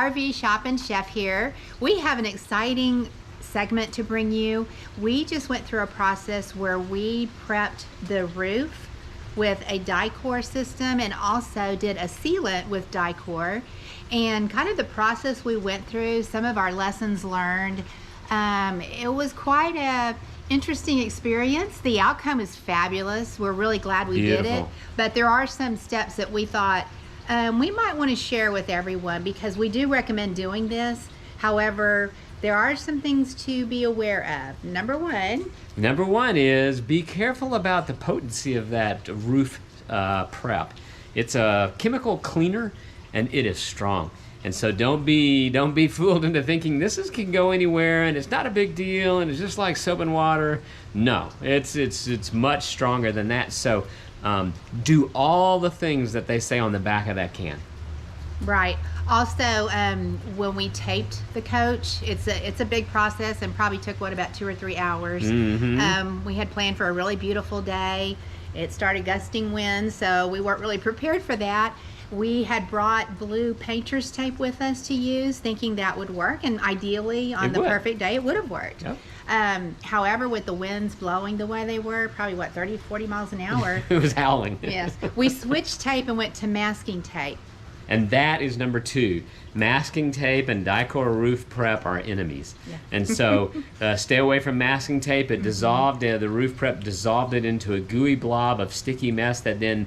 RV Shop and Chef here. We have an exciting segment to bring you. We just went through a process where we prepped the roof with a Dicor system and also did a sealant with Dicor, and kind of the process we went through, some of our lessons learned. It was quite a interesting experience. The outcome is fabulous. We're really glad we did it, but there are some steps that we thought we might want to share with everyone, because we do recommend doing this. However, there are some things to be aware of. Number one is be careful about the potency of that roof prep. It's a chemical cleaner and it is strong. And so don't be fooled into thinking this can go anywhere and it's not a big deal and it's just like soap and water. No, it's much stronger than that. So do all the things that they say on the back of that can. Right. Also, when we taped the coach, it's a big process and probably took about 2 or 3 hours. Mm-hmm. We had planned for a really beautiful day. It started gusting winds, so we weren't really prepared for that. We had brought blue painter's tape with us to use, thinking that would work, and ideally on the perfect day it would have worked. Yep. However, with the winds blowing the way they were, probably 30, 40 miles an hour. It was howling. Yes. We switched tape and went to masking tape. And that is number 2. Masking tape and Dicor roof prep are enemies. Yeah. And so stay away from masking tape. It dissolved, the roof prep dissolved it into a gooey blob of sticky mess that then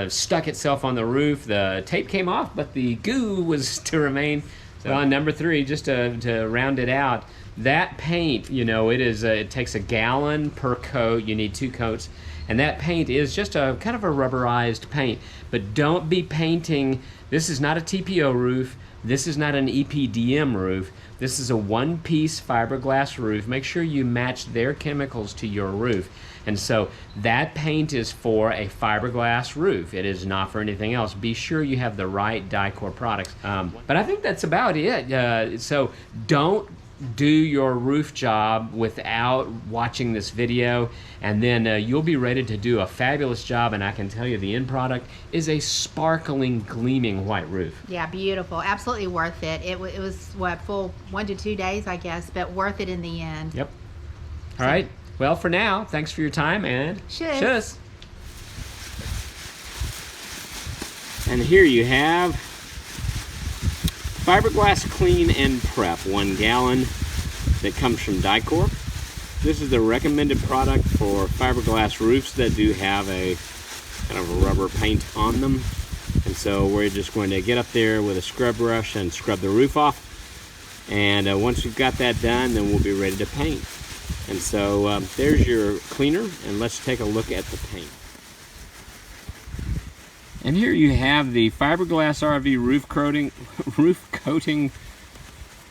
stuck itself on the roof. The tape came off, but the goo was to remain. So on number 3, just to round it out, that paint, it takes a gallon per coat. You need 2 coats. And that paint is just a kind of a rubberized paint. But don't be painting, this is not a TPO roof, this is not an EPDM roof, this is a one-piece fiberglass roof. Make sure you match their chemicals to your roof. And so that paint is for a fiberglass roof. It is not for anything else. Be sure you have the right Dicor products. But I think that's about it. So don't do your roof job without watching this video, and then you'll be ready to do a fabulous job. And I can tell you the end product is a sparkling, gleaming white roof. Yeah, beautiful. Absolutely worth it. It was full 1 to 2 days, I guess, but worth it in the end. Yep. All right. Well, for now, thanks for your time, and shush. And here you have Fiberglass Clean and Prep, 1 gallon, that comes from Dicor. This is the recommended product for fiberglass roofs that do have a kind of a rubber paint on them. And so we're just going to get up there with a scrub brush and scrub the roof off. And once we've got that done, then we'll be ready to paint. And so there's your cleaner, and let's take a look at the paint. And here you have the Fiberglass RV roof coating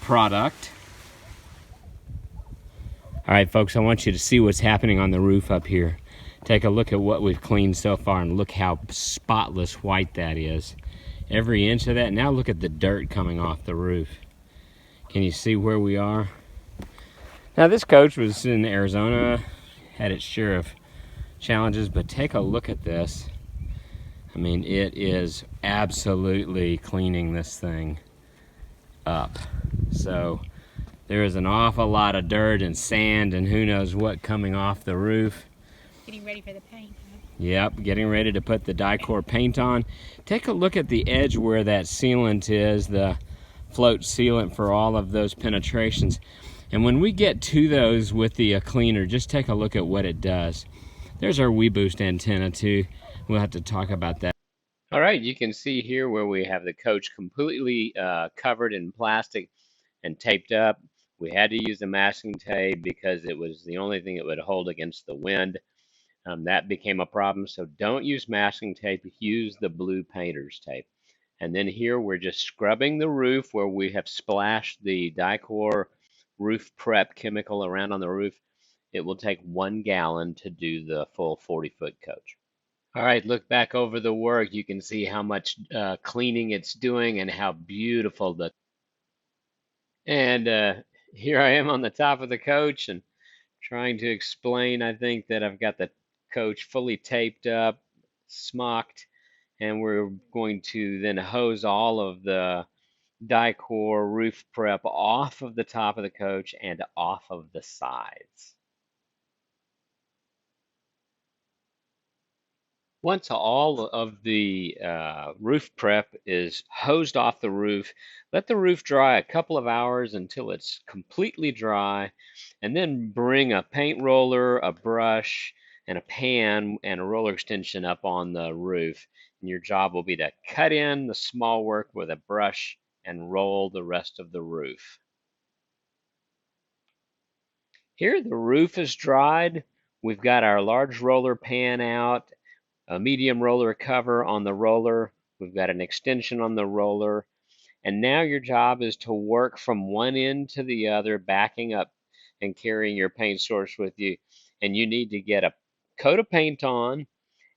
product. All right, folks, I want you to see what's happening on the roof up here. Take a look at what we've cleaned so far, and look how spotless white that is. Every inch of that. Now look at the dirt coming off the roof. Can you see where we are? Now this coach was in Arizona, had its share of challenges, but take a look at this. I mean, it is absolutely cleaning this thing up. So there is an awful lot of dirt and sand and who knows what coming off the roof. Getting ready for the paint. Huh? Yep, getting ready to put the Dicor paint on. Take a look at the edge where that sealant is, the float sealant for all of those penetrations. And when we get to those with the cleaner, just take a look at what it does. There's our WeBoost antenna too. We'll have to talk about that. All right, you can see here where we have the coach completely covered in plastic and taped up. We had to use the masking tape because it was the only thing it would hold against the wind. That became a problem, so don't use masking tape, use the blue painter's tape. And then here we're just scrubbing the roof where we have splashed the Dicor roof prep chemical around on the roof. It will take 1 gallon to do the full 40-foot coach. All right, look back over the work. You can see how much cleaning it's doing and how beautiful the. And here I am on the top of the coach and trying to explain. I think that I've got the coach fully taped up, smocked, and we're going to then hose all of the Dicor roof prep off of the top of the coach and off of the sides. Once all of the roof prep is hosed off the roof, let the roof dry a couple of hours until it's completely dry, and then bring a paint roller, a brush, and a pan and a roller extension up on the roof. And your job will be to cut in the small work with a brush and roll the rest of the roof. Here the roof is dried. We've got our large roller pan out, a medium roller cover on the roller. We've got an extension on the roller. And now your job is to work from one end to the other, backing up and carrying your paint source with you. And you need to get a coat of paint on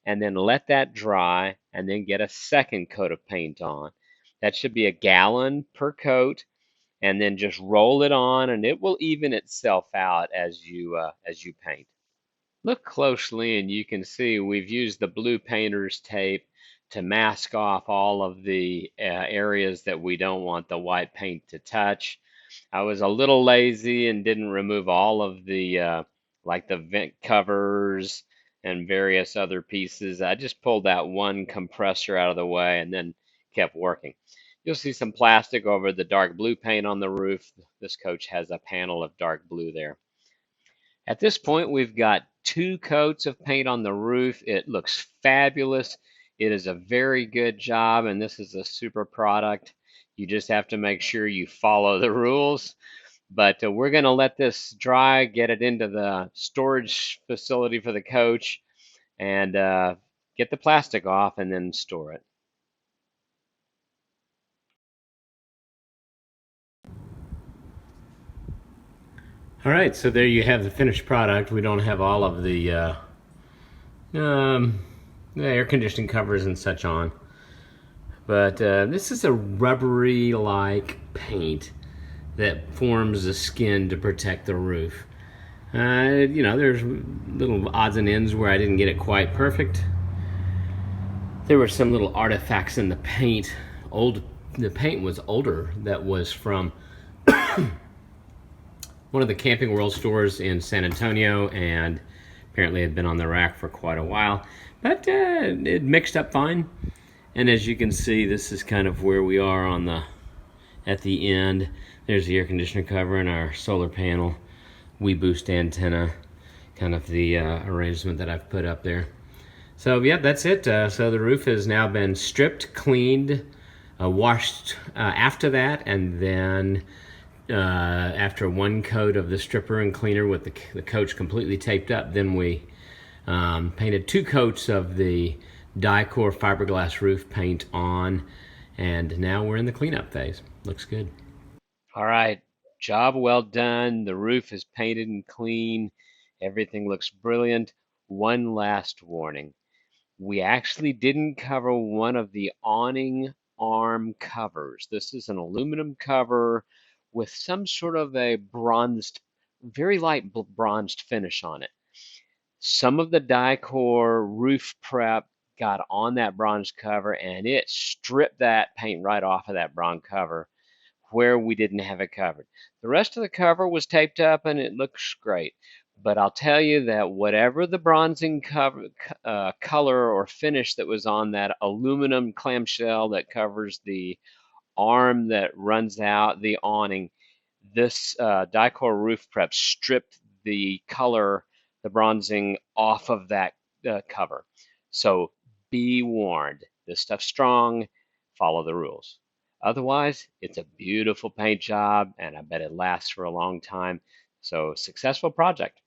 and then let that dry and then get a second coat of paint on. That should be a gallon per coat, and then just roll it on and it will even itself out as you paint. Look closely and you can see we've used the blue painter's tape to mask off all of the areas that we don't want the white paint to touch. I was a little lazy and didn't remove all of the like the vent covers and various other pieces. I just pulled that one compressor out of the way and then kept working. You'll see some plastic over the dark blue paint on the roof. This coach has a panel of dark blue there. At this point, we've got 2 coats of paint on the roof. It looks fabulous. It is a very good job, and this is a super product. You just have to make sure you follow the rules. But we're going to let this dry, get it into the storage facility for the coach, and get the plastic off and then store it. All right, so there you have the finished product. We don't have all of the air conditioning covers and such on. But this is a rubbery-like paint that forms the skin to protect the roof. You know, there's little odds and ends where I didn't get it quite perfect. There were some little artifacts in the paint. The paint was older. That was from one of the Camping World stores in San Antonio, and apparently had been on the rack for quite a while. But it mixed up fine. And as you can see, this is kind of where we are on at the end. There's the air conditioner cover and our solar panel, WeBoost antenna, kind of the arrangement that I've put up there. So yeah, that's it. So the roof has now been stripped, cleaned, washed after that, and then after 1 coat of the stripper and cleaner with the coach completely taped up, then we painted 2 coats of the Dicor Fiberglass Roof Paint on, and now we're in the cleanup phase. Looks good. All right, job well done. The roof is painted and clean. Everything looks brilliant. One last warning. We actually didn't cover one of the awning arm covers. This is an aluminum cover with some sort of a bronzed, very light bronzed finish on it. Some of the Dicor roof prep got on that bronze cover and it stripped that paint right off of that bronze cover where we didn't have it covered. The rest of the cover was taped up and it looks great. But I'll tell you that whatever the bronzing color or finish that was on that aluminum clamshell that covers the arm that runs out the awning, this Dicor roof prep stripped the color, the bronzing off of that cover. So be warned, this stuff's strong, follow the rules. Otherwise, it's a beautiful paint job, and I bet it lasts for a long time. So successful project.